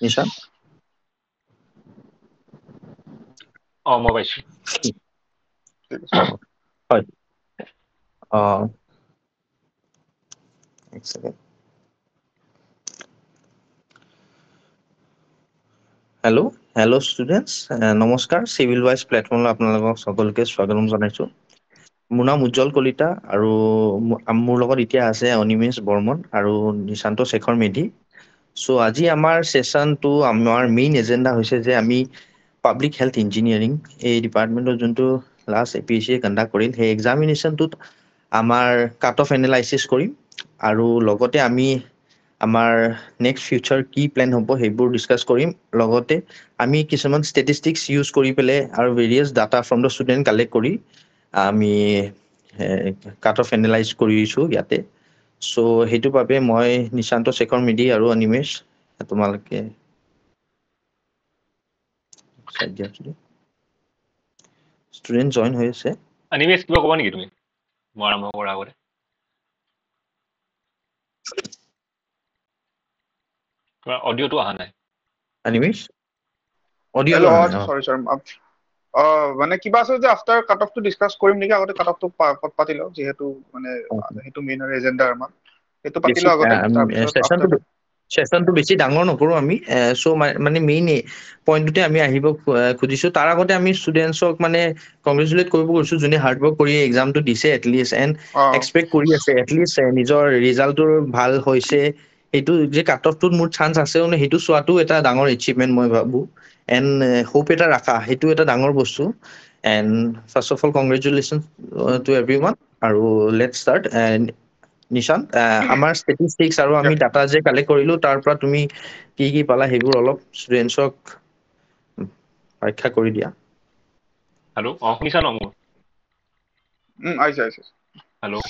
নিশান মই পাইছো হয় এক সেকেন্ড হেল্ল' ষ্টুডেণ্টছ নমস্কাৰ চিভিল ৱাইজ প্লেটফৰ্মলৈ আপোনালোকক সকলোকে স্বাগতম জনাইছো মোৰ নাম উজ্জ্বল কলিতা আৰু মোৰ লগত এতিয়া আছে অনিমেষ বৰ্মন আৰু নিশান্ত শেখৰ মেধি চ' আজি আমাৰ ছেশ্যনটো আমাৰ মেইন এজেণ্ডা হৈছে যে আমি পাব্লিক হেল্থ ইঞ্জিনিয়াৰিং এই ডিপাৰ্টমেণ্টৰ যোনটো লাষ্ট APSC কণ্ডাক্ট কৰিল সেই এক্সামিনেশ্যনটোত আমাৰ কাট অফ এনালাইচিছ কৰিম আৰু লগতে আমি আমাৰ নেক্সট ফিউচাৰ কি প্লেন হ'ব সেইবোৰ ডিছকাছ কৰিম লগতে আমি কিছুমান ষ্টেটিষ্টিক্স ইউজ কৰি পেলাই আৰু various data from the student collect কৰি আমি কাট অফ এনালাইজ কৰিছোঁ ইয়াতে চ' সেইটো বাবে মই নিশান্ত শেখৰ মেধি আৰু অনিমেষ তোমালোকে ষ্টুডেণ্ট জইন হৈ আছে অনিমেষ কিবা ক'বা নেকি তুমি মই আৰম্ভ কৰাৰ আগতে তোমাৰ অডিঅ'টো অহা নাই অনিমেষ Hello, অডিঅ' sorry, মানে কিবা আছে যে আফটাৰ কাট অফটো ডিসকাস কৰিম নেকি আগতে কাট অফটো পাতি লওঁ যিহেতু মানে সেইটো মেইন এজেন্ডা আমাৰ সেইটো পাতি লওঁ আগতে তাৰপিছত আফটাৰ ছেশ্যনটো বেছি ডাঙৰ নকৰো আমি চ' মানে মেইন পইণ্টটোতে আমি আহিব খুজিছো তাৰ আগতে আমি ষ্টুডেণ্টছক মানে কংগ্ৰেচুলেট কৰিব কৈছো যোনে হাৰ্ড ৱৰ্ক কৰি এক্সামটো দিছে এটলিষ্ট এণ্ড এক্সপেক্ট কৰি আছে এটলিষ্ট নিজৰ ৰিজাল্টটোৰ ভাল হৈছে সেইটো যে কাট অফটোত মোৰ চান্স আছে মানে সেইটো চোৱাটো এটা ডাঙৰ এচিভমেণ্ট মই ভাবো এণ্ড হোপ এটা ৰাখা সেইটো এটা ডাঙৰ বস্তু and first of all congratulation to everyone আৰু লেট ষ্টাৰ্ট নিশান্ত আমাৰ ষ্টেটিষ্টিক্স আৰু আমি ডাটা যে কালেক্ট কৰিলো তাৰ পৰা তুমি কি কি পালা সেইবোৰ অলপ ষ্টুডেণ্টছক ব্যাখ্যা কৰি দিয়া হেল্ল' শুনিছা ন মোৰ আহিছে হেল্ল'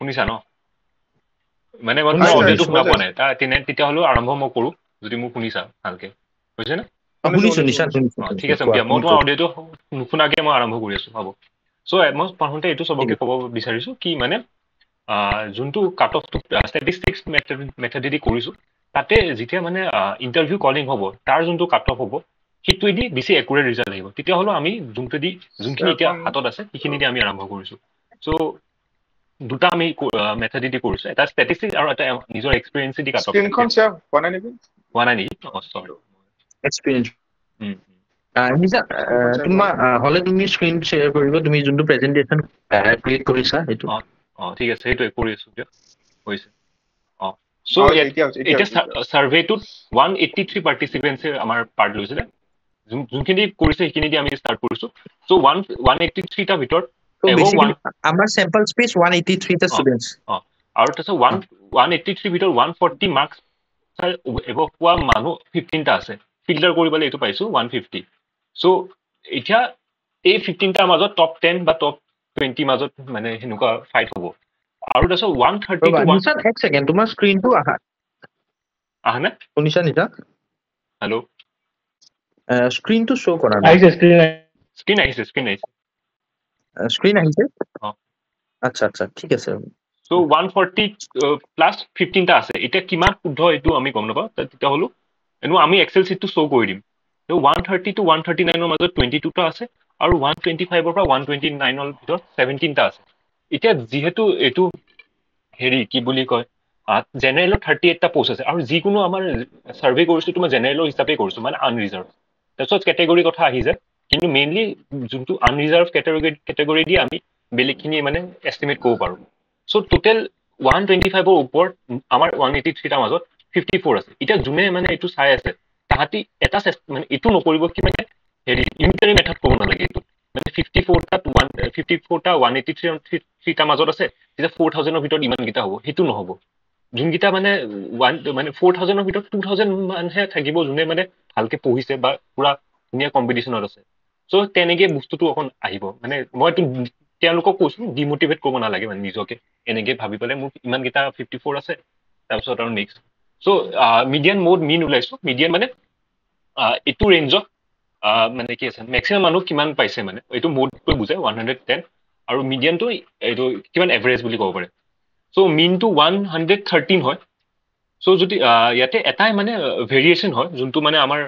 শুনিছা ন মানে মই তোমাৰ শুনিছো, অডিঅ'টো শুনিছো। শুনা পোৱা নাই তেতিয়াহ'লেও আৰম্ভ মই কৰো যদি মোক শুনিছা ভালকে হৈছে নে শুনিছো নিশান্ত শুনিছো ঠিক আছে কোৱা, দিয়া মই তুমি তোমাৰ কোৱা। অডিঅ'টো নুশুনাকে মই আৰম্ভ কৰি আছো হ'ব চ' মই প্ৰথমতে এইটো ঠিক চবকে আছে। ক'ব বিচাৰিছো কি মানে যোনটো কাট অফটো ষ্টেটিষ্টিক্স মেথডেদি কৰিছো তাতে যেতিয়া মানে ইণ্টাৰভিউ কলিং হ'ব তাৰ যোনটো কাট অফ হ'ব সেইটোৱেদি বেছি একুৰেট ৰিজাল্ট আহিব তেতিয়াহ'লে আমি যোনখিনি এতিয়া হাতত আছে সেইখিনিদি আমি আৰম্ভ কৰিছো চ' দুটা আমি মেথডেদি কৰিছো এটা ষ্টেটিষ্টিক্স আৰু এটা নিজৰ এক্সপিৰিয়েঞ্চ দি কাট অফ স্ক্ৰীনখন শ্বেয়াৰ হোৱা নাই নেকি হোৱা নাই নেকি চৰি এক্সপিৰিয়েঞ্চ তোমাৰ হলে তুমি স্ক্ৰীন শ্বেয়াৰ কৰিব তুমি যোনটো প্ৰেজেন্টেচন ক্ৰিয়েট কৰিছা সেইটো ঠিক আছে সেইটোৱে কৰি আছো এতিয়া হৈছে চ' এতিয়া চাৰ্ভেটোত 183 পাৰ্টিচিপেণ্টছে আমাৰ পাৰ্ট লৈছিলে যোনখিনি কৰিছে সেইখিনি দি আমি ষ্টাৰ্ট কৰিছো চ' 183টা ভিতৰত আমাৰ চেম্পল স্পেচ 183টা ষ্টুডেণ্টছ আৰু তাৰপিছত 183 ভিতৰত 140 মাৰ্কছ এবভ পোৱা মানুহ 15টা আছে ফিল্টাৰ কৰিবলৈ এইটো পাইছো 150 চ' এতিয়া এই 15টাৰ মাজত টপ 10 বা টপ 20 মাজত মানে সেনেকুৱা ফাইট হ'ব আৰু তাৰপিছত 130 এক ছেকেণ্ড তোমাৰ স্ক্ৰীনটো আহা নাই শুনিছা নিশা হেল্ল' স্ক্ৰীনটো শ্ব' কৰা নাই স্ক্ৰীন আহিছে স্ক্ৰীন আহিছে আচ্ছা ঠিক আছে চ' 140 প্লাছ 15টা আছে এতিয়া কিমান শুদ্ধ এইটো আমি গম নাপাওঁ তেতিয়াহ'লে এনেও আমি এক্সেল চিটটো শ্ব' কৰি দিম 130 to 139ৰ মাজত 22টা আছে আৰু 125ৰ পৰা 129ৰ ভিতৰত 17টা আছে এতিয়া যিহেতু এইটো হেৰি কি বুলি কয় জেনেৰেলত 38টা পোষ্ট আছে আৰু যিকোনো আমাৰ চাৰ্ভে কৰিছো তোমাৰ জেনেৰেলৰ হিচাপে কৰিছো মানে আনৰিজাৰ্ভ তাৰপিছত কেটেগৰী কথা আহি যায় কিন্তু মেইনলি যোনটো আনৰিজাৰ্ভ কেটেগৰী দি আমি বেলেগখিনি মানে এষ্টিমেট কৰিব পাৰো চ' টোটেল 125ৰ ওপৰত আমাৰ 183টাৰ মাজত 54 আছে এতিয়া যোনে মানে এইটো চাই আছে তাহাঁতি এটা মানে এইটো নকৰিব কি মানে হেৰি ইউনিটাৰী মেথড কৰিব নালাগে এইটো মানে 54টা 183টা মাজত আছে তেতিয়া 4000ৰ ভিতৰত ইমানকেইটা হ'ব সেইটো নহ'ব যোনকেইটা মানে 4000ৰ ভিতৰত 2000 মানহে থাকিব যোনে মানে ভালকে পঢ়িছে বা পুৰা ধুনীয়া কম্পিটিশ্যনত আছে চ' তেনেকে বস্তুটো অকণ আহিব মানে মইতো তেওঁলোকক কৈছো ডিমটিভেট কৰিব নালাগে মানে নিজকে এনেকে ভাবি পেলাই মোৰ ইমানকেইটা 54 আছে তাৰপিছত আৰু নেক্সট চ' মিডিয়ান মিন ওলাইছো মিডিয়ান মানে এইটো ৰেঞ্জত মানে কি আছে মেক্সিমাম মানুহ কিমান পাইছে মানে এইটো মোডকৈ বুজায় 110 আৰু মিডিয়ানটো এইটো কিমান এভাৰেজ বুলি ক'ব পাৰে চ' মিনটো 113 হয় সো যদি ইয়াতে এটাই মানে ভেৰিয়েশ্যন হয় যোনটো মানে আমাৰ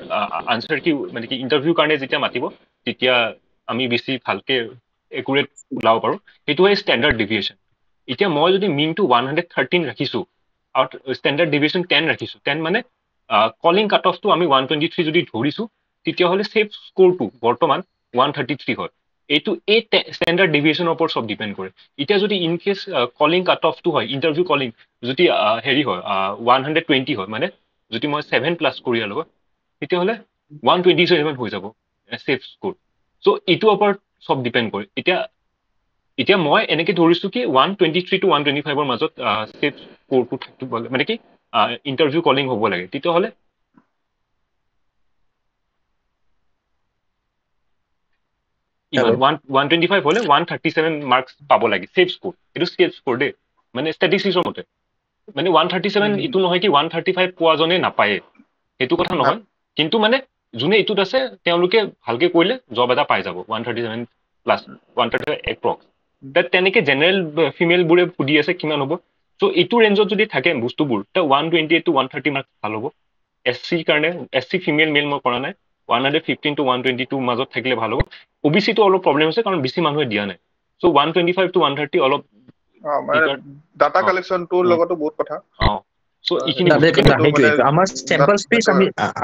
আনসাৰ কি মানে কি ইণ্টাৰভিউ কাৰণে যেতিয়া মাতিব তেতিয়া আমি বেছি ভালকে একুৰেট ওলাব পাৰো সেইটো হয় ষ্টেণ্ডাৰ্ড ডিভিয়েশ্যন এতিয়া মই যদি মিনটো 113 ৰাখিছো আৰু ষ্টেণ্ডাৰ্ড ডিভিয়েশ্যন 10 ৰাখিছো 10 মানে কলিং কাট অফটো আমি 123 যদি ধৰিছো তেতিয়াহ'লে সেফ স্কোৰটো বৰ্তমান 133 হয় এইটো এই ষ্টেণ্ডাৰ্ড ডিভিয়েশ্যনৰ ওপৰত সব ডিপেণ্ড কৰে এতিয়া যদি ইন কেছ কলিং কাট অফটো হয় ইণ্টাৰভিউ কলিং যদি হেৰি হয় 120 হয় মানে যদি মই 7+ কৰি আলো তেতিয়াহ'লে 127 হৈ যাব সেফ স্কোৰ সো এইটোৰ ওপৰত সব ডিপেণ্ড কৰে এতিয়া মই এনেকে ধৰিছো কি 123 to 125 মাজত সেফ স্কোৰটো থাকিব মানে কি ইণ্টাৰভিউ কলিং হ'ব লাগে তেতিয়াহ'লে ইমান 125 হলে 137 মাৰ্কস পাব লাগে সেফ স্কোৰ এইটো সেফ স্কোৰ দেই মানে ষ্টেটিষ্টিক্সৰ মতে মানে 137 ইটো নহয় কি 135 পোৱা জনে নাপায়ে সেইটো কথা নহয় কিন্তু মানে যোনে ইটোত আছে তেওঁলোকে ভালকে কৰিলে জব এটা পাই যাব 137 প্লাছ 135 এপ্ৰক্স তেনেকে জেনেৰেল ফিমেল বোৰে সুধি আছে কিমান হ'ব সো এইটো ৰেঞ্জত যদি থাকে বস্তুবোৰ তে 128 to 130 মাৰ্কস ভাল হ'ব এসসি কাৰণে এসসি ফিমেল মেল মই কৰা নাই 115 to 122 মাজত থাকিলে ভাল হ'ব ওবিসি তো অলপ প্ৰবলেম আছে কাৰণ বেছি মানুহে দিয়া নাই সো 125 to 130 অলপ ডাটা কালেকশন টুৰ লগতো বহুত কথা সো ইখিনি আমাৰ স্যাম্পল স্পেস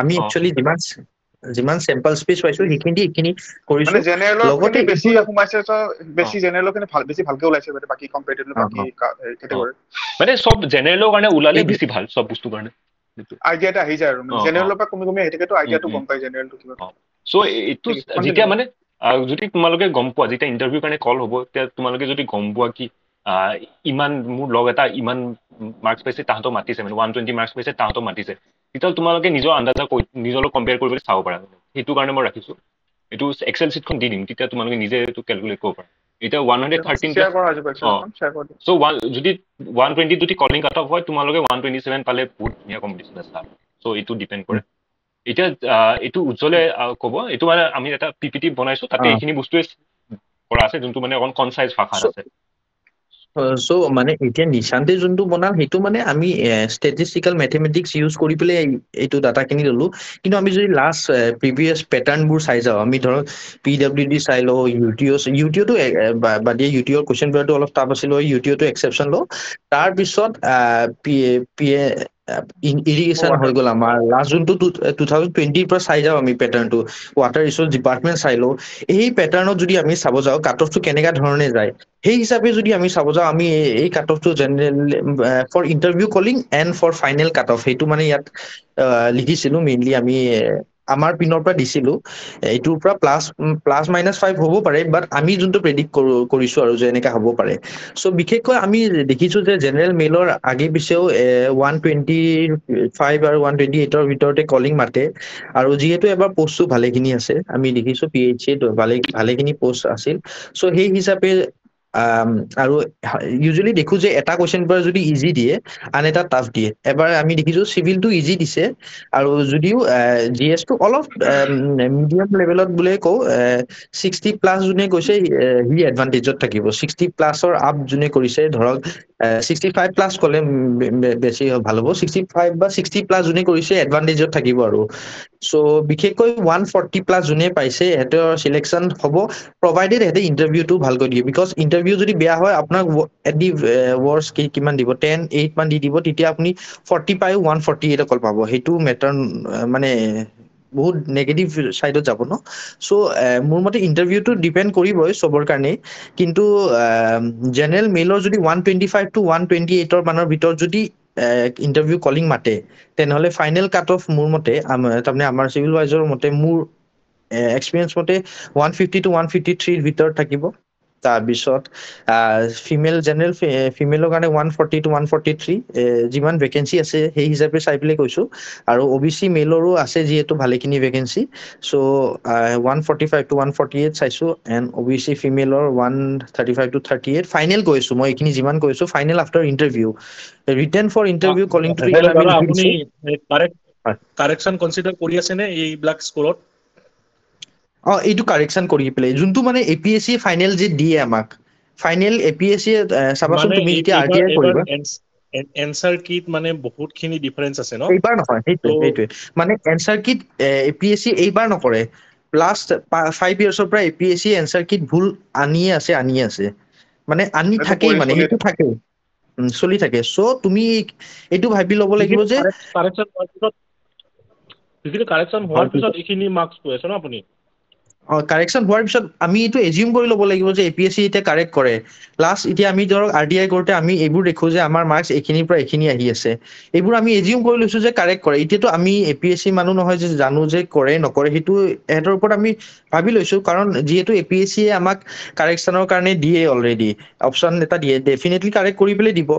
আমি একচুয়ালি যিমান স্যাম্পল স্পেস পাইছো ইখিনি কৰিছো মানে জেনাৰেলৰখিনি বেছি সোমাইছে বেছি জেনাৰেলৰখিনি বেছি ভালকে ওলাইছে বাকি কম্পিটিটিভ বাকি কেটেগৰী মানে সব জেনাৰেলৰ কাৰণে ওলালে বেছি ভাল সব বস্তু কাৰণে আইডিয়াটা আহি যায় আৰু জেনাৰেলৰ পৰা কমি আহি থাকে তো আইডিয়াটো গম পাই জেনাৰেলটো কিবা সো এইটো যেতিয়া মানে যদি তোমালোকে গম পোৱা যেতিয়া ইণ্টাৰভিউ কাৰণে কল হ'ব তেতিয়া তোমালোকে যদি গম পোৱা কি ইমান মোৰ লগ এটা ইমান মাৰ্কস পাইছে তাহাঁতক মাতিছে মানে 120 মাৰ্কস পাইছে তাহাঁতক মাতিছে তেতিয়া তোমালোকে নিজৰ আন্দাজা নিজৰ লগত কম্পেয়াৰ কৰিবলৈ চাব পাৰা সেইটো কাৰণে মই ৰাখিছো এইটো এক্সেল শীটখন দি দিম তেতিয়া তোমালোকে নিজে এইটো ক্যালকুলেট কৰিব পাৰা এটা 113 সো যদি 120 যদি কলিং কাট অফ হয় তোমালোকে 127 পালে বহুত ধুনীয়া কম্পিটিশন আছে সো এইটো ডিপেন্ড কৰে এতিয়া এইটো উজ্জ্বলে ক'ব এইটো মানে আমি এটা পিপিটি বনাইছো তাতে এইখিনি বস্তুৱে কৰা আছে যোনটো মানে অকন কনসাইজ ভাষাত আছে সো মানে এতিয়া নিশান্তে যোনটো বনাল সেইটো মানে আমি ষ্টেটিষ্টিকেল মেথমেটিক্স ইউজ কৰি পেলাই এইটো ডাটাখিনি ললো কিন্তু আমি যদি লাষ্ট প্ৰিভিয়াছ পেটাৰ্ণবোৰ চাই যাওঁ আমি ধৰক পিডব্লিউডি চাই লওঁ ইউটিউটো বাদে ইউটিউবৰ কুৱেশ্যন পেপাৰটো অলপ টাফ আছিল ইউটিউটো এক্সেপশ্যন লওঁ তাৰপিছত ইৰিগেশ্যন হৈ গ'ল আমাৰ লাষ্ট যোনটো 2020 পৰা চাই যাওঁ আমি পেটাৰ্ণটো ৱাটাৰ ৰিচোৰ্চ ডিপাৰ্টমেণ্ট চাই লওঁ এই পেটাৰ্ণত যদি আমি চাব যাওঁ কাট অফটো কেনেকুৱা ধৰণে যায় সেই হিচাপে যদি আমি চাব যাওঁ আমি এই কাট অফটো general for interview calling and for final cut off সেইটো মানে ইয়াত লিখিছিলো মেইনলি আমি আমাৰ পিনৰ পৰা দিছিলো এইটোৰ পৰা +-5 হ'ব পাৰে বাট আমি যোনটো প্ৰেডিক্ট কৰিছো আৰু যে এনেকা হ'ব পাৰে সো বিশেষকৈ আমি দেখিছো যে জেনেৰেল মেইলৰ আগে পিছেও 125 আৰু 128ৰ ভিতৰতে কলিং মাতে আৰু যিহেতু এবাৰ পোষ্টটো ভালেখিনি আছে আমি দেখিছো PHC ভালেখিনি পোষ্ট আছিল সো সেই হিচাপে আৰু ইউজুৱেলি দেখো যে এটা কুৱেশ্যন পেপাৰ যদি ইজি দিয়ে আন এটা টাফ দিয়ে এবাৰ আমি দেখিছো চিভিলটো ইজি দিছে আৰু যদিও জিএছটো অলপ মিডিয়াম লেভেলত বুলিয়ে কওঁ 60+ যোনে কৈছে সি এডভান্টেজত থাকিব 60+ৰ আপ যোনে কৰিছে ধৰক 65+ ক'লে বেছি ভাল হ'ব 65 বা 60+ যোনে কৰিছে এডভান্টেজত থাকিব আৰু সো বিশেষকৈ 140+ যোনে পাইছে সিহঁতৰ চিলেকশ্যন হ'ব প্ৰভাইডেড সিহঁতে ইণ্টাৰভিউটো ভালকৈ দিয়ে বিকজ ইণ্টাৰভিউ যদি বেয়া হয় আপোনাক এট দি ৱৰ্ষ্ট কিমান দিব 10-8 মান দি দিব তেতিয়া আপুনি 40 পাই 148 অকল পাব সেইটো মেটাৰ মানে বহুত নেগেটিভ চাইডত যাব ন সো মোৰ মতে ইণ্টাৰভিউটো ডিপেণ্ড কৰিবই চবৰ কাৰণে কিন্তু জেনেৰেল মেইলৰ যদি 125 to 128ৰ মানৰ ভিতৰত যদি ইণ্টাৰভিউ কলিং মাতে তেনেহ'লে ফাইনেল কাট অফ মোৰ মতে তাৰমানে আমাৰ চিভিল ৱাইজৰ মতে মোৰ এক্সপিৰিয়েঞ্চ মতে 150 to 153ৰ ভিতৰত থাকিব তাৰপিছত ফিমেল জেনেৰেল ফিমেলৰ কাৰণে 140 to 143 যিমান ভেকেঞ্চি আছে সেই হিচাপে চাই পেলাই কৈছো আৰু OBC মেইলৰো আছে যিহেতু ভালেখিনি ভেকেঞ্চি সো 145 to 148 চাইছো এণ্ড OBC ফিমেলৰ 135 to 38 ফাইনেল কৈছো মই এইখিনি যিমান কৈছো final after interview written for interview কলিংটো ইয়াত আমি লিখি দিছো কাৰেকচন কনসিডাৰ কৰি আছে নে এই ব্ল্যাক স্কোৰত এইটো কাৰেকচন কৰি পেলাই যোনটো মানে APSC ফাইনেল যে দিয়ে আমাক ফাইনেল APSC চাবাচোন তুমি যেতিয়া RTI কৰিবা এনসাৰ কিট মানে বহুতখিনি ডিফাৰেন্স আছে ন এইবাৰ নহয়, সেইটোৱে মানে এনচাৰ কিট APSC এইবাৰ নকৰে, লাষ্ট 5 ইয়াৰ্ছৰ পৰা APSC এনচাৰ কিট ভুল আনিয়ে আছে মানে আনি সেইটো থাকেই, মানে চলি সেইটো থাকে চলি থাকে। চ' তুমি এইটো ভাবি ল'ব লাগিব যে কাৰেকশ্যন হোৱাৰ পিছত এইখিনি মাৰ্কছ পাই আছে ন আপুনি। কাৰেকশ্যন হোৱাৰ পিছত আমি এইটো এজিউম কৰি ল'ব লাগিব যে APSC এতিয়া কাৰেক্ট কৰে। লাষ্ট এতিয়া আমি ধৰক RDI কৰোঁতে আমি এইবোৰ দেখোঁ যে আমাৰ মাৰ্কছ এইখিনিৰ পৰা এইখিনি আহি আছে, এইবোৰ আমি এজিউম কৰি লৈছোঁ যে কাৰেক্ট কৰে। এতিয়াতো আমি APSC মানুহ নহয় যে জানো যে কৰে নকৰে, সেইটো এহঁতৰ ওপৰত আমি ভাবি লৈছোঁ, কাৰণ যিহেতু APSC আমাক কাৰেকশ্যনৰ কাৰণে দিয়ে অলৰেডি অপশ্যন এটা দিয়ে, ডেফিনেটলি কাৰেক্ট কৰি পেলাই দিব।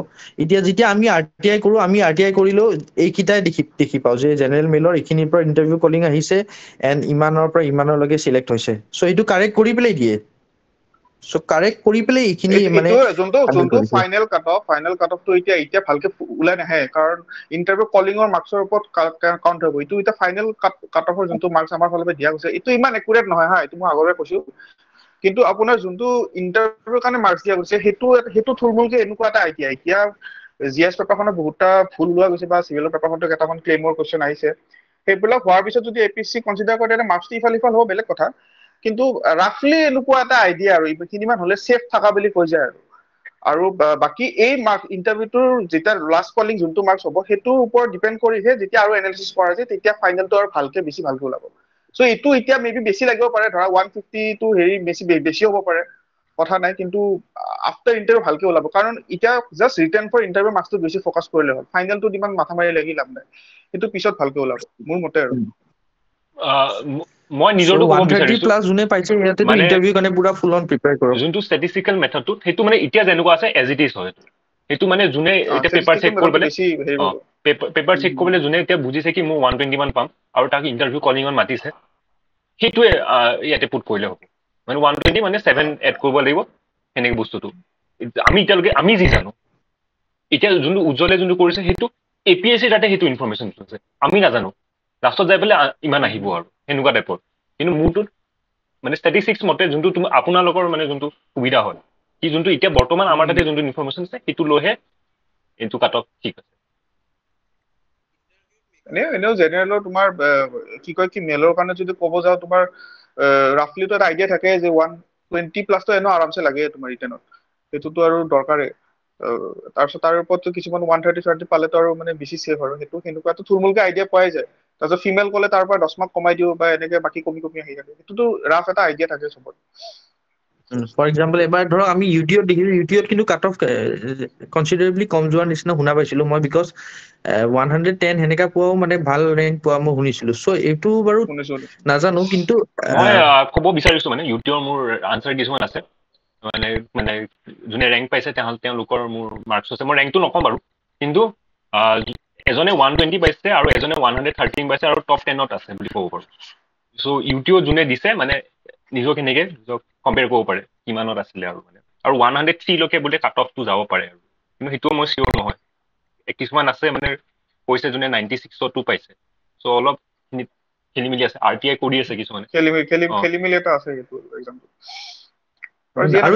এতিয়া যেতিয়া আমি RTI কৰোঁ, আমি RTI কৰিলেও এইকেইটাই দেখি পাওঁ যে জেনেৰেল মেইলৰ এইখিনিৰ পৰা ইণ্টাৰভিউ কলিং আহিছে এণ্ড ইমানৰ পৰা ইমানলৈকে চিলেক্ট হৈছে, চ' এইটো কাৰেক্ট কৰি পেলাই দিয়ে। চ' কাৰেক্ট কৰি পেলাই এইখিনি মানে এইটো যোনটো ফাইনেল কাট অফটো এতিয়া ভালকে ওলাই নাহে, কাৰণ ইণ্টাৰভিউ কলিঙৰ মাৰ্কছৰ ওপৰত কাউণ্ট হ'ব। এইটো এতিয়া ফাইনেল কাট অফৰ যোনটো মাৰ্কছ আমাৰ ফালৰ পৰা দিয়া গৈছে, এইটো ইমান একুৰেট নহয় হা, এইটো মই আগতে কৈছো। কিন্তু আপোনাৰ যোনটো ইণ্টাৰভিউৰ কাৰণে মাৰ্কছ দিয়া গৈছে, সেইটো থুলমূলকে এনেকুৱা এটা এতিয়া GS পেপাৰখনত বহুতটা ভুল লোৱা গৈছে, বা চিভিলৰ পেপাৰখনত কেইটামান ক্লেইমৰ কুৱেশ্যন আহিছে। সেইবিলাক হোৱাৰ পিছত যদি APSC কনচিডাৰ কৰে, তেতিয়া মাৰ্কছটো ইফাল সিফাল হ'ব, বেলেগ কথা। কিন্তু ৰাফলি এনেকুৱা এটা আইডিয়া আৰু এইখিনিমান হলে ছেফ থাকা বুলি কৈ যায় আৰু বাকী এই ইণ্টাৰভিউটোৰ যেতিয়া লাষ্ট কলিং যোনটো মাৰ্কছ হ'ব, সেইটোৰ ওপৰত ডিপেণ্ড কৰিহে যেতিয়া আৰু এনালিচিছ কৰা যায়, তেতিয়া ফাইনেলটো আৰু বেছি ভালকে ওলাব। চ' এইটো এতিয়া মেবি বেছি লাগিব পাৰে, ধৰা 150 টো বেছি হ'ব পাৰে, কথা নাই। কিন্তু আফটাৰ ইণ্টাৰভিউ ভালকে ওলাব, কাৰণ এতিয়া জাষ্ট ৰিটেন ফৰ ইণ্টাৰভিউ মাৰ্কছটো বেছি ফ'কাছ কৰিলে হ'ল, ফাইনেলটোত ইমান মাথা মাৰি লাগি লাভ নাই, সেইটো পিছত ভালকে ওলাব মোৰ মতে আৰু। মই নিজৰটো ক'ব 130 বিচাৰিছো, প্লাছ যোনে পাইছে সিহঁতেতো মানে ইণ্টাৰভিউৰ কাৰণে পুৰা ফুল অন প্ৰিপেয়াৰ কৰক। যোনটো ষ্টেটিষ্টিকেল মেথডটো সেইটো মানে এতিয়া যেনেকুৱা আছে এজ ইট ইজ হয়। সেইটো মানে যোনে এতিয়া পেপাৰ চেক কৰিবলৈ পেপাৰ চেক কৰিবলৈ যোনে এতিয়া বুজিছে কি মোৰ 120 মান পাম আৰু তাক ইণ্টাৰভিউ কলিঙত মাতিছে, সেইটোৱে ইয়াতে পুট কৰিলে হ'ব। মানে 120 মানে 7 এড কৰিব লাগিব, সেনেকে বস্তুটো আমি এতিয়ালৈকে আমি যি জানো, এতিয়া যোনটো উজ্জ্বলে যোনটো কৰিছে সেইটো APSC তাতে সেইটো ইনফৰমেশ্যন আছে, আমি নাজানো। লাষ্টত যাই পেলাই ইমান আহিব আৰু সেনেকুৱা টাইপৰ। কিন্তু মোৰটোত মানে ষ্টেটিষ্টিক্স মতে যোনটো আপোনালোকৰ মানে যোনটো সুবিধা হয়, কি যোনটো এতিয়া বৰ্তমান আমাৰ তাতে যোনটো ইনফৰমেশ্যন আছে, সেইটো লৈহে এইটো কাট অফ ঠিক আছে। এনেও জেনেৰেলৰ তোমাৰ কি কয় কি মেলৰ কাৰণে যদি ক'ব যাওঁ, তোমাৰ ৰাফলিটো এটা আইডিয়া থাকে যে 120 প্লাছটো এনেও আৰামছে লাগে তোমাৰ ৰিটেনত, সেইটোতো আৰু দৰকাৰে। তাৰপিছত তাৰ ওপৰতো কিছুমান 130 পালেতো আৰু মানে বেছি ছেফ আৰু সেইটো সেনেকুৱাটো থুলমূলকে আইডিয়া পোৱাই যায়। তাৰপিছত ফিমেল ক'লে তাৰ পৰা 10 মাৰ্ক কমাই দিও, বা এনেকে বাকী কমি আহি থাকে, সেইটোতো ৰাফ এটা আইডিয়া থাকে চবত। ফৰ এক্সাম্পল এবাৰ ধৰক আমি ইউটিউবত দেখিলো, ইউটিউবত কিন্তু কাট অফ কনচিডাৰেবলি কম যোৱাৰ নিচিনা শুনা পাইছিলো মই, বিকজ 110 সেনেকা পোৱাও মানে ভাল ৰেংক পোৱা মই শুনিছিলো। চ' এইটো বাৰু শুনিছো নাজানো, কিন্তু মই ক'ব বিচাৰিছো মানে ইউটিউবৰ মোৰ আনচাৰ কিছুমান আছে, মানে যোনে ৰেংক পাইছে তেওঁলোকৰ মোৰ মাৰ্কছ আছে। মই ৰেংকটো নকওঁ বাৰু, কিন্তু এজনে 120 পাইছে আৰু এজনে 113 পাইছে আৰু টপ 10ত আছে বুলি ক'ব পাৰো। চ' ইউটিউবত যোনে দিছে মানে নিজক সেনেকে কম্পেয়াৰ কৰিব পাৰে কিমানত আছিলে, আৰু 103 লৈকে বোলে কাট অফটো যাব পাৰে আৰু, কিন্তু সেইটোও মই চিয়ৰ নহয়। কিছুমান আছে মানে কৈছে যোনে 96টো পাইছে, চ' অলপ খেলি মেলি আছে, RTI কৰি আছে কিছুমানে। খেলি মেলি এটা আছে সেইটো এক্সাম্পল। আৰু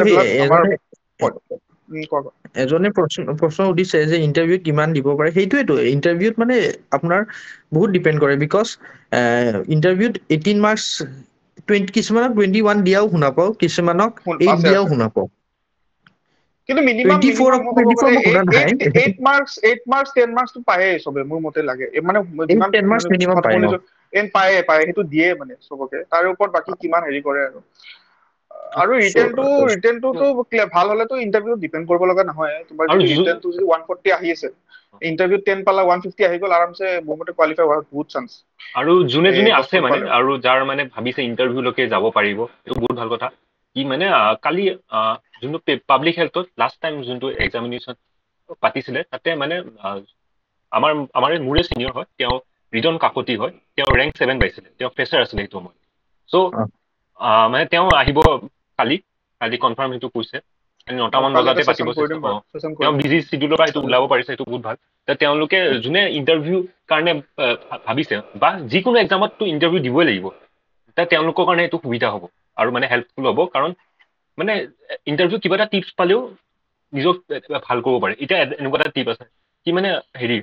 কোৱা এজনে প্ৰশ্ন সুধিছে যে ইণ্টাৰভিউত কিমান দিব পাৰে। সেইটোৱেতো ইণ্টাৰভিউত মানে আপোনাৰ বহুত ডিপেণ্ড কৰে, বিকজ ইণ্টাৰভিউত 18 মাৰ্কছ কিছুমানক 21 দিয়াও শুনা পাওঁ, কিছুমানক 8 আছে দিয়াও আছে শুনা পাওঁ। কিন্তু মিনিমাম 24 মই ক'ব গ'লে মই শুনা নাই। 8 মাৰ্কছ 10 মাৰ্কছটো পায়ে চবে মোৰ মতে লাগে, মানে যিমান 10 মাৰ্কছ মিনিমাম পায়। শুনিছো পায়ে সেইটো দিয়ে মানে চবকে, তাৰ ওপৰত বাকী কিমান হেৰি কৰে আৰু ৰিটেনটোতো ভাল হলেতো ইণ্টাৰভিউ ডিপেণ্ড কৰিব লগা নহয়। তোমাৰ আৰু যদি ৰিটেনটো যদি 140 আহি আছে, ইণ্টাৰভিউ 10 পালা 150 আহি গ'ল, আৰামছে মোৰ মতে কোৱালিফাই হোৱাৰ বহুত চান্স। আৰু যোনে আছে 10 মানে, পালে আৰু যাৰ মানে ভাবিছে ইণ্টাৰভিউলৈকে যাব পাৰিব, এইটো বহুত ভাল কথা। কি মানে কালি যোনটো পাব্লিক হেল্থত লাষ্ট টাইম যোনটো এক্সামিনেশ্যন পাতিছিলে, তাতে মানে মোৰে চিনিয়ৰ হয়, তেওঁ ৰিজন কাকতি হয়, তেওঁ ৰেংক 7 পাইছিলে, তেওঁ ফ্ৰেচাৰ আছিলে সেইটো সময়ত। চ' মানে তেওঁ আহিব কালি কনফাৰ্ম সেইটো কৈছে, 9টামান কালি এটা বজাতে পাতিব চেচন কৰি চেষ্টা। দিম বাৰু, চেচন কৰি তেওঁ দিম। বিজি চিডিউলৰ পৰা এইটো ওলাব পাৰিছে, সেইটো বহুত ভাল। তেওঁলোকে যোনে ইণ্টাৰভিউ কাৰণে ভাবিছে, বা যিকোনো এক্সামতটো ইণ্টাৰভিউ দিবই লাগিব, তেওঁলোকৰ কাৰণে এইটো সুবিধা হ'ব আৰু মানে হেল্পফুল হ'ব। কাৰণ মানে ইণ্টাৰভিউ কিবা এটা টিপছ পালেও নিজক ভাল কৰিব পাৰে। এতিয়া এনেকুৱা এটা টিপ আছে, কি মানে হেৰি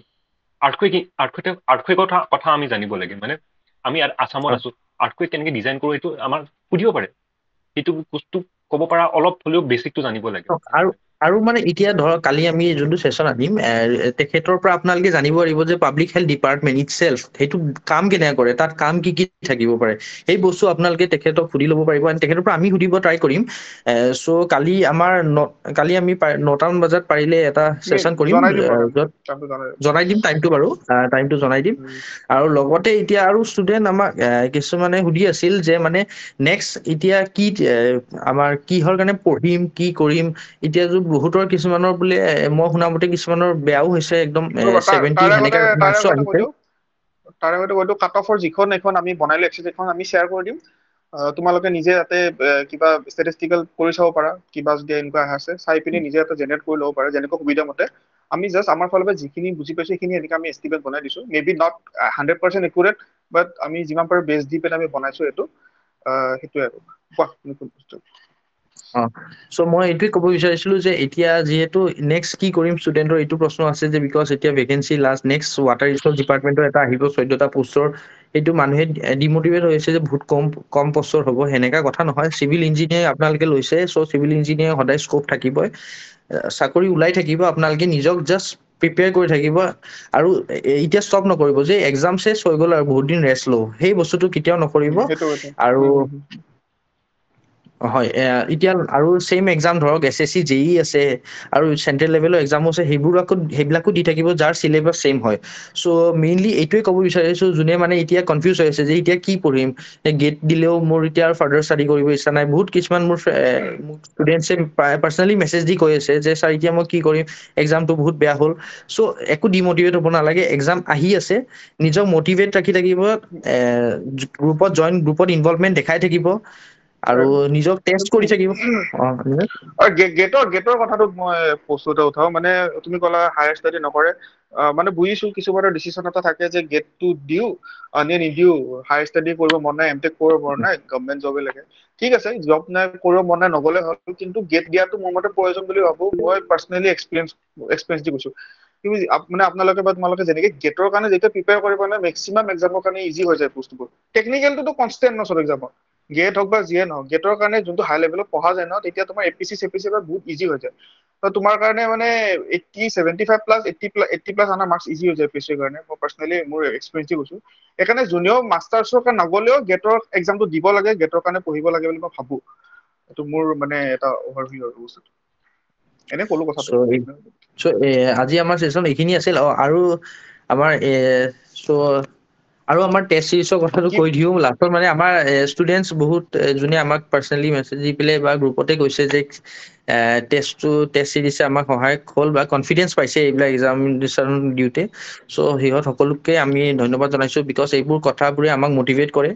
আৰ্থকুৱেকৰ কথা আমি জানিব লাগে মানে আমি আছামত আছো আৰ্থকুৱেক কেনেকে ডিজাইন কৰো এইটো আমাৰ সুধিব পাৰে সেইটো বস্তু ক'ব পৰা অলপ হ'লেও বেছিকটো জানিব লাগে আৰু মানে এতিয়া ধৰক কালি আমি যোনটো সেশন আনিম তেখেতৰ পৰা আপোনালোকে জানিব পাৰিব যে পাব্লিক হেল্থ ডিপাৰ্টমেণ্ট ইটসেল্ফ সেইটো কাম কেনেকৈ কৰে তাত কাম কি কি থাকিব পাৰে সেই বস্তু আপোনালোকে তেখেতক সুধি ল'ব পাৰিব আৰু তেখেতৰ পৰা আমি সুধিব ট্ৰাই কৰিম চ' কালি আমাৰ কালি আমি 9টামান বজাত পাৰিলে এটা সেশন কৰিম জনাই দিম টাইমটো বাৰু টাইমটো জনাই দিম আৰু লগতে এতিয়া আৰু ষ্টুডেণ্ট আমাক কিছুমানে সুধি আছিল যে মানে নেক্সট এতিয়া কি আমাৰ কিহৰ কাৰণে পঢ়িম কি কৰিম এতিয়া বহুতৰ কিছুমানৰ বোলে মই শুনামতে কিছুমানৰ বেয়াও হৈছে একদম 70 সেনেকা মাৰ্কছো আহিছে তাৰে হয়তো কাট অফৰ যিখন এখন আমি বনাইলো এক্সেল এখন আমি শ্বেয়াৰ কৰি দিম তোমালোকে নিজে তাতে কিবা ষ্টেটিষ্টিকেল কৰি চাব পাৰা কিবা যদি এনেকুৱা আছে চাই পিনি নিজে এটা জেনেৰেট কৰি ল'ব পাৰা যেনেকুৱা সুবিধা মতে আমি জাষ্ট আমাৰ ফালৰ পৰা যিখিনি বুজি পাইছো সেইখিনি এনেকৈ আমি এষ্টিমেট বনাই দিছো মেবি নট 100% একুৰেট বাট আমি যিমান পাৰো বেছ দি পেলাই আমি বনাইছো এইটো সেইটোৱে আৰু চ' মই এইটোৱে ক'ব বিচাৰিছিলো যে এতিয়া যিহেতু নেক্সট কি কৰিম ষ্টুডেণ্টৰ এইটো প্ৰশ্ন আছে যে বিকজ এতিয়া vacancy last next water resource ডিপাৰ্টমেণ্টৰ এটা আহিব 14টা পোষ্টৰ এইটো মানুহে ডিমটিভেট হৈছে যে বহুত কম পোষ্টৰ হ'ব সেনেকা কথা নহয় চিভিল ইঞ্জিনিয়াৰ আপোনালোকে লৈছে চ' চিভিল ইঞ্জিনিয়াৰ সদায় স্কোপ থাকিবই চাকৰি ওলাই থাকিব আপোনালোকে নিজক জাষ্ট প্ৰিপেয়াৰ কৰি থাকিব আৰু এতিয়া ষ্টপ নকৰিব যে এক্সাম চেছ হৈ গ'ল আৰু বহুত দিন ৰেষ্ট লওঁ সেই বস্তুটো কেতিয়াও নকৰিব আৰু হয় এতিয়া আৰু ছেইম এক্সাম ধৰক SSC JEE আছে আৰু চেন্ট্ৰেল লেভেলৰ এক্সামো আছে সেইবিলাকো দি থাকিব যাৰ চিলেবাছ ছেইম হয় চ' মেইনলি এইটোৱে ক'ব বিচাৰিছো যোনে মানে এতিয়া কনফিউজ হৈ আছে যে এতিয়া কি পঢ়িম গেট দিলেও মোৰ এতিয়া ফাৰ্ডাৰ ষ্টাডি কৰিব ইচ্ছা নাই বহুত কিছুমান মোৰ ষ্টুডেণ্টছে পাৰ্চনেলি মেছেজ দি কৈ আছে যে ছাৰ এতিয়া মই কি কৰিম এক্সামটো বহুত বেয়া হ'ল চ' একো ডিমটিভেট হ'ব নালাগে এক্সাম আহি আছে নিজক মটিভেট ৰাখি থাকিব গ্ৰুপত ইনভলভমেণ্ট দেখাই থাকিব আৰু নিজক টেষ্ট কৰি থাকিব গেটৰ কথাটো মই প্ৰশ্নতে উঠাও মানে তুমি ক'লা হায়াৰ ষ্টাডি নকৰে মানে বুজিছো কিছুমানৰ ডিচিশ্যন এটা থাকে যে গেটটো দিও নিদিও হায়াৰ ষ্টাডি কৰিব মন নাই এমটেক কৰিব মন নাই গভৰ্ণমেণ্ট জবে লাগে ঠিক আছে জব নাই কৰিব মন নাই নগলে হ'ল কিন্তু গেট দিয়াটো মোৰ মতে প্ৰয়োজন বুলি ভাবো মই পাৰ্চনেলি এক্সপিৰিয়েঞ্চ দি কৈছো তুমি মানে আপোনালোকে বা তোমালোকে যেনেকে গেটৰ কাৰণে যেতিয়া প্ৰিপেয়াৰ কৰিব মানে মেক্সিমাম এক্সামৰ কাৰণে ইজি হৈ যায় বস্তুবোৰ টেকনিকেলটোতো কনষ্টেণ্ট ন চব এক্সামৰ গেট হওক বা যিয়ে নহওক গেটৰ কাৰণে যোনটো হাই লেভেলত পঢ়া যায় ন তেতিয়া তোমাৰ APC CPC বহুত ইজি হৈ যায় তো তোমাৰ কাৰণে মানে 75 প্লাছ 80 প্লাছ আনা মাৰ্কছ ইজি হৈ যায় APCৰ কাৰণে মই পাৰ্চনেলি মোৰ এক্সপিৰিয়েঞ্চ দি কৈছো সেইকাৰণে যোনেও মাষ্টাৰ্ছৰ কাৰণে নগলেও গেটৰ এক্সামটো দিব লাগে গেটৰ কাৰণে পঢ়িব লাগে বুলি মই ভাবো এইটো মোৰ মানে এটা অভাৰভিউ আৰু বস্তুটো এনে ক'লো কথাটো আজি আমাৰ সেশন এইখিনি আছিল আৰু আমাৰ আৰু আমাৰ টেষ্ট চিৰিজৰ কথাটো কৈ দিও লাষ্টত মানে আমাৰ ষ্টুডেণ্টছ বহুত যোনে আমাক পাৰ্চনেলি মেছেজ দি পেলাই বা গ্ৰুপতে কৈছে যে টেষ্ট চিৰিজে আমাক সহায় হ'ল বা কনফিডেন্স পাইছে এইবিলাক এক্সামিনেশ্যন দিওঁতে চ' সিহঁত সকলোকে আমি ধন্যবাদ জনাইছো বিকজ এইবোৰ কথাবোৰে আমাক মটিভেট কৰে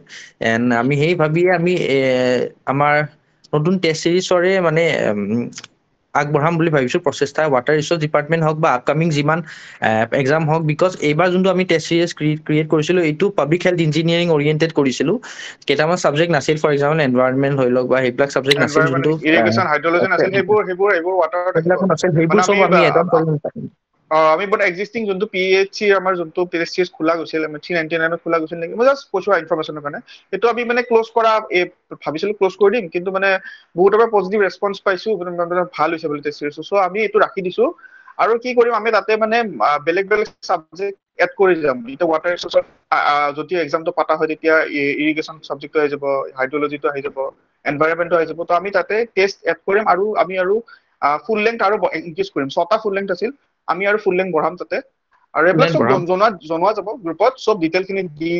এণ্ড আমি সেই ভাবিয়ে আমি আমাৰ নতুন টেষ্ট চিৰিজৰে মানে আগবঢ়াম বুলি ভাবিছো প্ৰচেষ্টা ৱাটাৰ ৰিচোৰ্চ ডিপাৰ্টমেণ্ট হওক বা আপকামিং যিমান এক্সাম হওক বিকজ এইবাৰ যোনটো আমি টেষ্ট চিৰিজ ক্ৰিয়েট কৰিছিলো এইটো পাব্লিক হেল্থ ইঞ্জিনিয়াৰিং অৰিয়েণ্টেড কৰিছিলো কেইটামান ছাবজেক্ট নাছিল ফৰ এক্সাম্পল এনভাইৰনমেণ্ট ধৰি লওক বা সেইবিলাক ছাবজেক্ট নাছিল যোনটো ইৰিগেশ্যন হাইড্ৰলজি নাছিল সেইবোৰ ৱাটাৰত আহিব সেইবোৰ চব আমি এড অন কৰিম আমি বাট এক্সিষ্টিং যোনটো PHC আমাৰ যোনটো PHC খোলা গৈছিল 399 খোলা গৈছিল নেকি মই জাষ্ট কৈছো ইনফৰমেশ্যনৰ কাৰণে এইটো আমি মানে ক্লোজ কৰা ভাবিছিলো ক্লোজ কৰি দিম কিন্তু মানে বহুতৰ পৰা পজিটিভ ৰেছপন্স পাইছো ভাল হৈছে বুলি টেষ্ট চিৰিজ চ' আমি এইটো ৰাখি দিছো আৰু কি কৰিম আমি তাতে মানে বেলেগ ছাবজেক্ট এড কৰি যাম এতিয়া ৱাটাৰ ৰিচোৰ্চত যদি এক্সামটো পতা হয় তেতিয়া ইৰিগেশ্যন ছাবজেক্টটো আহি যাব হাইড্ৰলজিটো আহি যাব এনভাইৰনমেণ্টটো আহি যাব তো আমি তাতে টেষ্ট এড কৰিম আৰু আমি আৰু ফুল লেংথ আৰু ইনক্ৰিজ কৰিম 6টা ফুল লেংথ আছিল আমি আৰু ফুল লেংথ বঢ়াম তাতে আৰু এইবিলাক চব জনোৱা যাব গ্ৰুপত চব ডিটেইল খিনি দি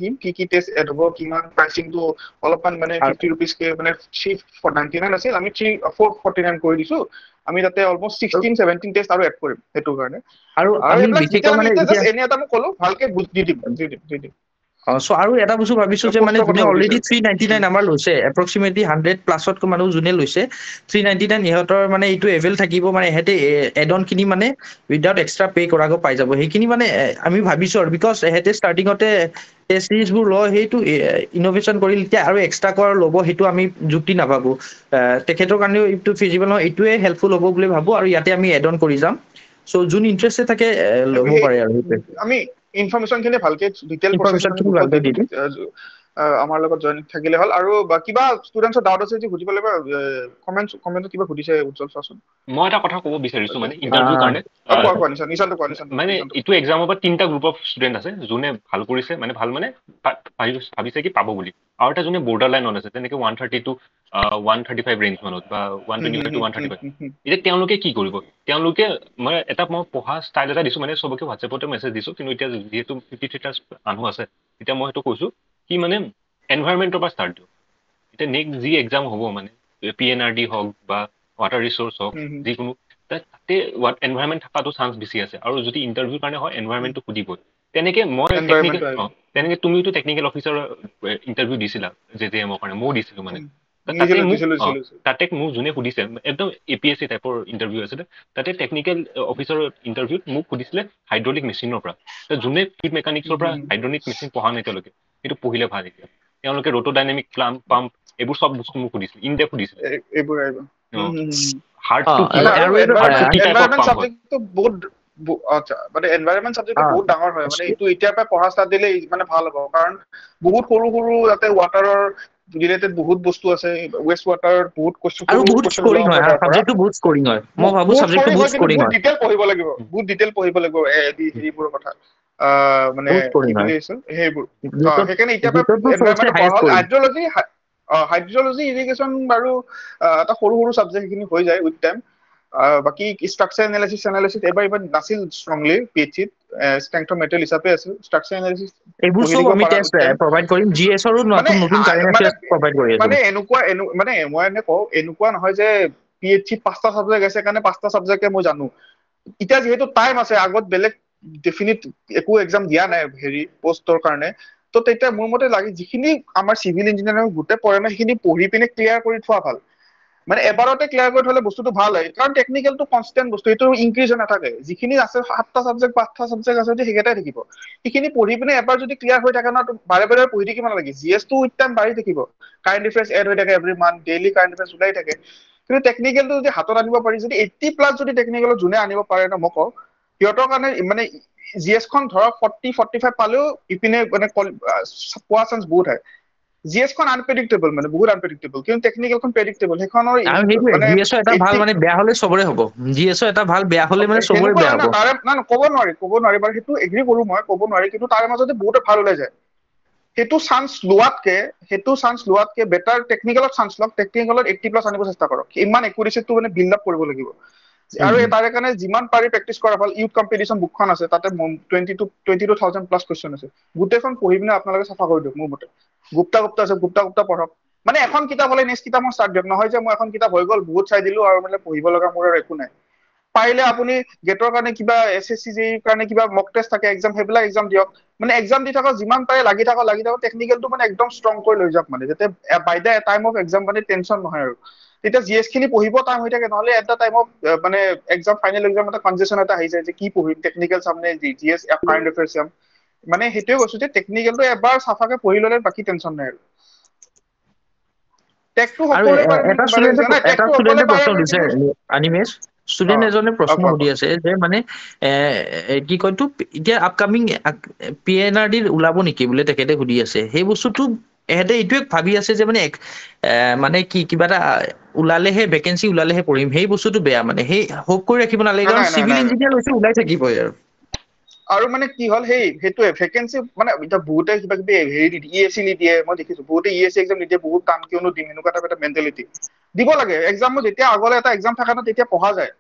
দিম কি টেষ্ট এড হ'ব কিমান প্ৰাইচিংটো অলপমান মানে 50 rupees কে মানে 399 আছিল আমি 449 কৰি দিছো আমি তাতে অলমোষ্ট 16-17 টেষ্ট আৰু এড কৰিম সেইটো কাৰণে আৰু এইবিলাক ডিটেইল আমি জাষ্ট এনে এটা মই ক'লো ভালকে দি দিম চ' আৰু এটা বস্তু ভাবিছো যে মানে যোনে অলৰেডি 399 আমাৰ লৈছে এপ্ৰক্সিমেটলি 100+ মানুহ যোনে লৈছে 399 ইহঁতৰ মানে এইটো এভেল থাকিব মানে ইহঁতে এড অন খিনি মানে উইদাউট এক্সট্ৰা পে' কৰাকৈ পাই যাব সেইখিনি মানে আমি ভাবিছো আৰু বিকজ ইহঁতে ষ্টাৰ্টিঙতে টেষ্ট চিৰিজবোৰ লয় সেইটো ইন'ভেশ্যন কৰিল এতিয়া আৰু এক্সট্ৰা কৰা ল'ব সেইটো আমি যুক্তি নাভাবো তেখেতৰ কাৰণেও এইটো ফিজিবল নহয় এইটোৱে হেল্পফুল হ'ব বুলি ভাবো আৰু ইয়াতে আমি এড অন কৰি যাম সো যোন ইন্টাৰেস্টেড থাকে ল'ব পাৰে আৰু আমি ইনফৰমেশন খিনি ভালকে ডিটেইল প্ৰসেস ইনফৰমেশন খিনি ভালকে দি দিম আমাৰ লগত জয়েন থাকিলে হল আৰু কিবা ষ্টুডেন্টছৰ ডাউট আছে যে সুধিব লাগিব কমেন্টত কিবা সুধিছে উজ্জ্বল চাচোন মই এটা কথা ক'ব বিচাৰিছো মানে ইন্টাৰভিউ কাৰণে মানে এইটো এক্সামৰ পৰা 3টা গ্ৰুপ অফ ষ্টুডেন্ট আছে যোনে ভাল কৰিছে মানে ভাল মানে ভাবিছে কি পাব বুলি আৰু এটা যোনে বৰ্ডাৰ লাইন আছে তেনেকে 130 টু 135 ৰেঞ্জ মানত বা 125 টু 135 এতিয়া তেওঁলোকে কি কৰিব তেওঁলোকে মই পঢ়া ষ্টাইল এটা দিছো মানে সবকে হোৱাটছএপতে মেছেজ দিছো কিন্তু এতিয়া যেহেতু 53টা মানুহ আছে এতিয়া মই সেইটো কৈছো কি মানে এনভাইৰনমেন্টৰ পৰা ষ্টাৰ্ট দিওঁ এতিয়া নেক্সট যি এক্সাম হ'ব মানে PNRD হওক বা ৱাটাৰ ৰিসোৰ্স হওক যিকোনো তাতে এনভাইৰনমেন্ট থকাটো চান্স বেছি আছে আৰু যদি ইন্টাৰভিউ কাৰণে হয় এনভাইৰনমেন্টটো সুধিব তেনেকে মই তেনেকে তুমিতো টেকনিকেল অফিচাৰৰ ইন্টাৰভিউ দিছিলা JJM ৰ কাৰণে মই দিছিলো মানে তাতে মোক যোনে সুধিছে একদম APSC টাইপৰ ইন্টাৰভিউ আছিলে তাতে টেকনিকেল অফিচাৰৰ ইন্টাৰভিউত মোক সুধিছিলে হাইড্ৰলিক মেচিনৰ পৰা যোনে ফ্লুইড মেকানিক্সৰ পৰা হাইড্ৰলিক মেচিন পঢ়া নাই তেওঁলোকে সেইটো পঢ়িলে ভাল এতিয়া তেওঁলোকে ৰোটোডাইনামিক পাম্প এইবোৰ সব বস্তু মোক সুধিছিলে ইনডেপ সুধিছিলে এইবোৰ এনভাইৰনমেন্ট সাবজেক্টটো বহুত আচ্ছা মানে এনভাইৰনমেন্ট সাবজেক্টটো বহুত ডাঙৰ হয় মানে এইটো এতিয়াৰ পৰা পঢ়া ষ্টাৰ্ট দিলে মানে ভাল হ'ব কাৰণ বহুত সৰু তাতে ৱাটাৰৰ ৰিলেটেড বহুত বস্তু আছে ৱেষ্ট ৱাটাৰ বহুত কোৱেশ্চন আৰু বহুত স্কোৰিং হয় সাবজেক্টটো বহুত স্কোৰিং হয় মই ভাবো সাবজেক্টটো বহুত স্কোৰিং হয় ডিটেইল পঢ়িব লাগিব বহুত ডিটেইল পঢ়িব লাগিব হেৰিবোৰৰ কথা মানে সেইবোৰ সেইকাৰণে এতিয়া এনভাইৰনমেন্ট পঢ়া হ'ল হাইড্ৰলজি ইৰিগেশ্যন বাৰু এটা সৰু সাবজেক্ট সেইখিনি হৈ যায় উইথ টাইম বাকি স্ট্ৰাকচাৰ এনালাইসিস এবাৰ নাছিল ষ্ট্ৰংলি PhD স্ট্ৰেংথ অফ মেটেৰিয়েল হিচাপে আছিল স্ট্ৰাকচাৰ এনালাইসিস এইবোৰ সব আমি টেস্ট প্ৰভাইড কৰিম GS ৰো নতুন কাৰেন্ট এফেয়াৰ্স প্ৰভাইড কৰি আছো মানে মই এনেকুৱা নহয় যে PhD 5টা সাবজেক্ট আছে কাৰণে 5টা সাবজেক্টে মই জানো এতিয়া যেহেতু টাইম আছে আগত বেলেগ ডেফিনিট একো এক্সাম দিয়া নাই হেৰি পোষ্টৰ কাৰণে তো তেতিয়া মোৰ মতে লাগে যিখিনি আমাৰ সিভিল ইঞ্জিনিয়াৰিং গুটে পঢ়ে না সেইখিনি পঢ়ি পিনে ক্লিয়াৰ কৰি থোৱা ভাল মানে এবাৰতে ক্লিয়াৰ কৰি থলে বস্তুটো ভাল হয় কাৰণ টেকনিক্যালটো কনস্ট্যান্ট বস্তু এটো ইনক্ৰিজ হৈ নাথাকে যিখিনি আছে 7টা সাবজেক্ট 5টা সাবজেক্ট আছে সেইকেইটাই থাকিব সেইখিনি পঢ়ি পিনে এবাৰ যদি ক্লিয়াৰ হৈ থাকে না তো বাৰে পঢ়ি থাকিব নালাগে GS টো উইথ টাইম বাঢ়ি থাকিব কাৰেন্ট এফেয়াৰ্স এড হৈ থাকে এভৰি মান্থ ডেইলি কাৰেন্ট এফেয়াৰ্স ওলাই থাকে কিন্তু টেকনিক্যালটো যদি হাতত আনিব পাৰি যদি 80+ যদি টেকনিক্যালত যোনে আনিব পাৰে না মোক সিহঁতৰ কাৰণে মানে GS খন ধৰক 40-45 পালেও ইপিনে মানে পোৱা চান্স বহুত হয় GS খন আনপ্ৰেডিক্টেবল মানে বহুত আনপ্ৰেডিক্টেবল কিন্তু টেকনিক্যাল খন প্ৰেডিক্টেবল সেইখনৰ মানে GS এটা ভাল মানে বেয়া হলে সবৰে হ'ব GS এটা ভাল বেয়া হলে মানে সবৰে বেয়া হ'ব তাৰে না ক'ব নোৱাৰি বাৰু সেইটো এগ্ৰি কৰো মই ক'ব নোৱাৰি কিন্তু তাৰে মাজতে বহুত ভাল ওলাই যায় সেইটো চান্স লোৱাতকে বেটাৰ টেকনিক্যালত চান্স লওক টেকনিক্যালত 80+ আনিব চেষ্টা কৰক ইমান একুৰেচিটো মানে বিল্ড আপ কৰিব লাগিব আৰু তাৰে কাৰণে যিমান পাৰি প্ৰেক্টিছ কৰা ভাল ইউথ কম্পিটিশন বুকখন আছে তাতে 22,000+ কোৱেশ্চন আছে গোটেইখন পঢ়ি পিনে আপোনালোকে চাফা কৰি দিয়ক মোৰ মতে গুপ্তা আছে গুপ্তা পঢ়ক মানে এখন কিতাপ হলে নেক্সট কিতাপ মই ষ্টাৰ্ট দিয়ক নহয় যে মই এখন কিতাপ হৈ গ'ল বহুত চাই দিলো আৰু মানে পঢ়িব লগা মোৰ আৰু একো নাই পাৰিলে আপুনি গেটৰ কাৰণে কিবা SSC কাৰণে কিবা মক টেষ্ট থাকে এক্সাম সেইবিলাক এক্সাম দিয়ক মানে এক্সাম দি থাকক যিমান পাৰে লাগি থাকক টেকনিক্যালটো মানে একদম ষ্ট্ৰং কৰি লৈ যাওক মানে যাতে by the time of exam মানে টেনচন নহয় আৰু তেতিয়া GS খিনি পঢ়িব টাইম হৈ থাকে নহলে এটা টাইমত মানে এক্সাম ফাইনেল এক্সাম এটা কনজেশন এটা আহি যায় যে কি পঢ়িম টেকনিক্যাল সামনে GS কাৰেন্ট এফেয়াৰ্স চাম মানে সেইটোৱে কৈছো যে টেকনিক্যালটো এবাৰ সাফাকে পঢ়ি ললে বাকি টেনচন নাই আৰু টেকটো সকলোৱে পাৰে এটা ষ্টুডেন্টে প্ৰশ্ন দিছে অনিমেশ ষ্টুডেন্ট এজনে প্ৰশ্ন সুধি আছে যে মানে কি কয়তো এতিয়া আপকামিং PNRD ওলাব নেকি বোলে তেখেতে সুধি আছে সেই বস্তুটো এহেতে এইটোৱে ভাবি আছে যে মানে মানে কি কিবা এটা ওলালেহে ভেকেন্সি ওলালেহে পঢ়িম সেই বস্তুটো বেয়া মানে সেই হোপ কৰি ৰাখিব নালাগে কাৰণ চিভিল ইঞ্জিনিয়াৰ হৈছে ওলাই থাকিবই আৰু মানে কি হল সেইটোৱে ভেকেন্সি মানে এতিয়া বহুতে কিবা কিবি হেৰি ESC নিদিয়ে মই দেখিছো বহুতে ESC এক্সাম নিদিয়ে বহুত টান কিয়নো দিম এনেকুৱা এটা মেন্টেলিটি দিব লাগে এক্সামত যেতিয়া আগলে এটা এক্সাম থাকে না তেতিয়া পঢ়া যায়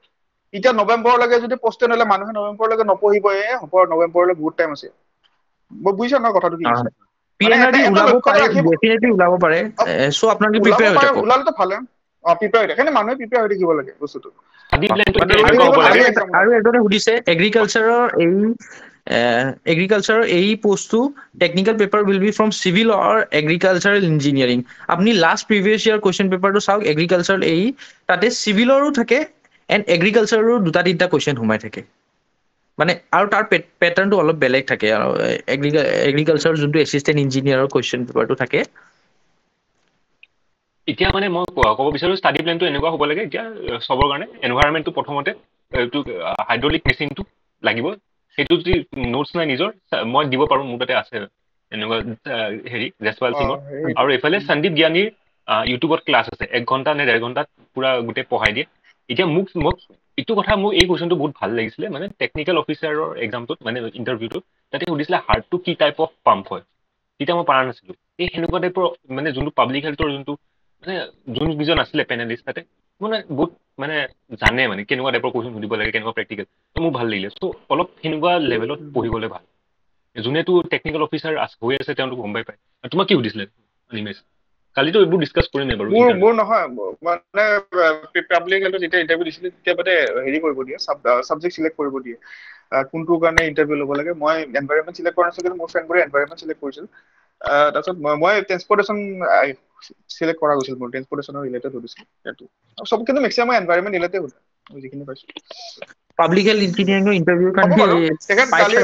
এতিয়া নৱেম্বৰলৈকে যদি পোষ্ট নহলে মানুহে নৱেম্বৰলৈকে নপঢ়িব হ'ব নৱেম্বৰলৈ বহুত টাইম আছে মই বুজিছা ন কথাটো কি কৈছো PNRD ওলাব পাৰে ডেফিনেটলি ওলাব পাৰে সো আপোনালোকে প্ৰিপেয়াৰ হৈ থাকক ওলালেতো ভালে প্ৰিপেয়াৰ হৈ থাকে মানুহে প্ৰিপেয়াৰ হৈ থাকিব লাগে বস্তুটো আৰু এজনে সুধিছে এগ্ৰিকালচাৰৰ এই পোষ্টটো technical paper will be from civil or agricultural engineering আপুনি লাষ্ট প্ৰিভিয়াছ ইয়াৰ কুৱেশ্যন পেপাৰটো চাওক এগ্ৰিকালচাৰ তাতে চিভিলৰো থাকে এণ্ড এগ্ৰিকালচাৰৰো 2-3টা কুৱেশ্যন সোমাই থাকে মানে আৰু তাৰ পেটাৰ্ণটো অলপ বেলেগ থাকে আৰু এগ্ৰিকালচাৰ যোনটো এছিষ্টেণ্ট ইঞ্জিনিয়াৰৰ কুৱেশ্যন পেপাৰটো থাকে এতিয়া মানে মই ক'ব বিচাৰো ষ্টাডি প্লেনটো এনেকুৱা হ'ব লাগে এতিয়া সবৰ কাৰণে এনভাইৰনমেন্টটো প্ৰথমতে এইটো হাইড্ৰলিক মেচিনটো লাগিব সেইটো যদি নোটছ নাই নিজৰ মই দিব পাৰোঁ মোৰ তাতে আছে এনেকুৱা হেৰি জেছপাল সিঙৰ আৰু এইফালে সন্দীপ জ্ঞানীৰ ইউটিউবত ক্লাছ আছে 1 ঘণ্টা নে 1.5 ঘণ্টাত পুৰা গোটেই পঢ়াই দিয়ে এতিয়া মোক এইটো কথা মোৰ এই কুৱেশ্যনটো বহুত ভাল লাগিছিলে মানে টেকনিকেল অফিচাৰৰ এক্সামটোত মানে ইণ্টাৰভিউটোত তাতে সুধিছিলে হাৰ্টটো কি টাইপ অফ পাম্প হয় তেতিয়া মই পাৰা নাছিলোঁ এই সেনেকুৱা টাইপৰ মানে যোনটো পাব্লিক হেল্থৰ যোনটো মানে যোনকেইজন আছিলে পেনেলিষ্ট তাতে মানে বহুত মানে জানে মানে কেনেকুৱা টাইপৰ কুৱেশ্যন সুধিব লাগে কেনেকুৱা প্ৰেক্টিকেল মোৰ ভাল লাগিলে চ' অলপ সেনেকুৱা লেভেলত পঢ়িবলৈ ভাল যোনেতো টেকনিকেল অফিচাৰ হৈ আছে তেওঁলোক গম পাই তোমাক কি সুধিছিলে নিমেশ কালিতো এইবোৰ ডিছকাছ কৰিমেই বাৰু মোৰ নহয় মানে পাব্লিক হেল্থত যেতিয়া ইণ্টাৰভিউ দিছিলে তেতিয়া মানে হেৰি কৰিব দিয়ে চাবজেক্ট চিলেক্ট কৰিব দিয়ে কোনটো কাৰণে ইণ্টাৰভিউ ল'ব লাগে মই এনভাইৰনমেণ্ট চিলেক্ট কৰা নাছিলোঁ কিন্তু মোৰ ফ্ৰেণ্ডবোৰে এনভাইৰনমেণ্ট চিলেক্ট কৰিছিল তাৰপিছত মই ট্ৰেন্সপৰ্টেশ্যন চিলেক্ট কৰা গৈছিল মোৰ ট্ৰেন্সপৰ্টেশ্যনৰ ৰিলেটেড সুধিছিল সেইটো চব কিন্তু মেক্সিমাম এনভাইৰনমেণ্ট ৰিলেটেড সুধে মই যিখিনি পাইছোঁ পাব্লিক হেল্থ ইঞ্জিনিয়াৰিঙৰ ইণ্টাৰভিউৰ হ'ব বাৰু কাৰণে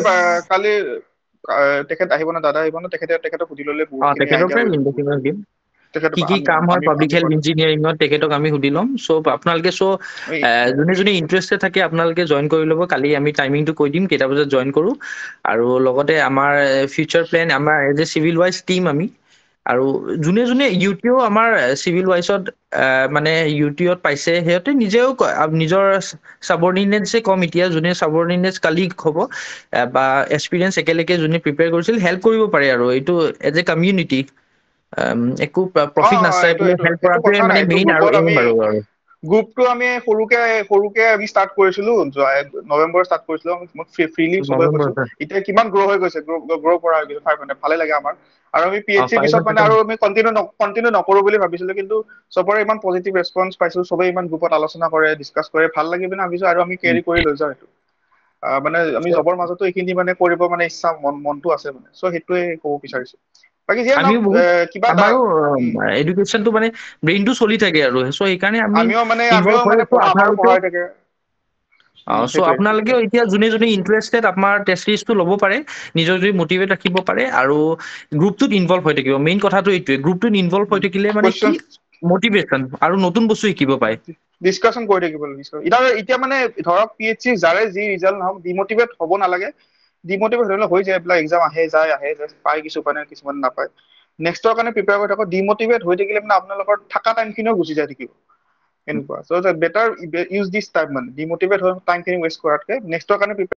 কালি তেখেত আহিব না দাদা আহিব না তেখেতক সুধি ল'লে বহুতখিনি তেখেতৰ আইডিয়া পৰাই হৈ যাব ইণ্টাৰভিউ দিম তেখেতৰ কি কি কাম হয় পাব্লিক আমি হেল্থ ইঞ্জিনিয়াৰিঙত তেখেতক আমি সুধি ল'ম চ' আপোনালোকে যোনে ইণ্টাৰেষ্টেড থাকে আপোনালোকে জইন কৰি ল'ব কালি আমি টাইমিংটো কৈ দিম কেইটা বজাত জইন কৰোঁ আৰু লগতে আমাৰ ফিউচাৰ প্লেন আমাৰ as a civil wise team আমি আৰু যোনে ইউটিও আমাৰ চিভিল ৱাইজত মানে ইউটিউত পাইছে সিহঁতে নিজেও নিজৰ ছাবৰ্ডিনেটছে কম এতিয়া যোনে ছাবৰ্ডিনেটছ কালি হ'ব বা এক্সপিৰিয়েঞ্চ একেলগে যোনে প্ৰিপেয়াৰ কৰিছিল হেল্প কৰিব পাৰে আৰু এইটো এজ এ কমিউনিটি একো প্ৰফিট নাচাই পেলাই হেল্প এইটো কৰাটোৱে কথা নাই মানে এইটো মেইন আৰু গ্ৰুপত এইম আমি আৰু গ্ৰুপটো আমি সৰুকে আমি ষ্টাৰ্ট কৰিছিলো নৱেম্বৰ ষ্টাৰ্ট কৰিছিলো ফ্ৰীলি চবে কৈছো এতিয়া কিমান গ্ৰ' হৈ গৈছে গ্ৰ' কৰা হৈ গৈছে 500 ভালে লাগে আমাৰ আৰু আমি PhD পিছত মানে আৰু আমি কণ্টিনিউ নকৰো বুলি ভাবিছিলো কিন্তু চবৰে ইমান পজিটিভ ৰেছপন্স পাইছো চবে ইমান গ্ৰুপত আলোচনা কৰে ডিছকাছ কৰে ভাল লাগি পিনে ভাবিছো আৰু আমি কেৰি কৰি লৈ যাওঁ সেইটো মানে আমি জবৰ মাজতো এইখিনি মানে কৰিব মানে ইচ্ছা মনটো আছে মানে চ' সেইটোৱে ক'ব বিচাৰিছো বাকী যিয়ে আমিও নহওক বহুত কিবা আমাৰো এডুকেশ্যনটো মানে ব্ৰেইনটো চলি থাকে আৰু চ' সেইকাৰণে আমি আমিও ইনভলভ হৈ মানে আছো আমাৰো আপোনালোকেও পঢ়াই থাকে চ' আপোনালোকেও এতিয়া যোনে ইণ্টাৰেষ্টেড আপোনাৰ টেষ্ট চিৰিজটো ল'ব পাৰে নিজৰ যদি মটিভেট ৰাখিব পাৰে আৰু গ্ৰুপটোত ইনভলভ হৈ থাকিব মেইন কথাটো এইটোৱে গ্ৰুপটোত ইনভলভ হৈ থাকিলে মানে কি কুৱেশ্যন মটিভেশ্যন আৰু নতুন বস্তু শিকিব পায় ডিছকাশ্যন কৰি থাকিব এতিয়া মানে ধৰক PhD যাৰে যি ৰিজাল্ট নহওক ডিমটিভেট হ'ব নালাগে ডিমটিভেট হ'লে হৈ যায় এইবিলাক এক্সাম আহে যায় পায় কিছুমান নাপায় নেক্সটৰ কাৰণে প্ৰিপেয়াৰ কৰি থাকক ডিমটিভেট হৈ থাকিলে মানে আপোনালোকৰ থকা টাইমখিনিও গুচি যায় থাকিব এনেকুৱা চ' বেটাৰ ইউজ দিছ টাইম মানে ডিমটিভেট হৈ টাইমখিনি ৱেষ্ট কৰাতকে নেক্সটৰ কাৰণে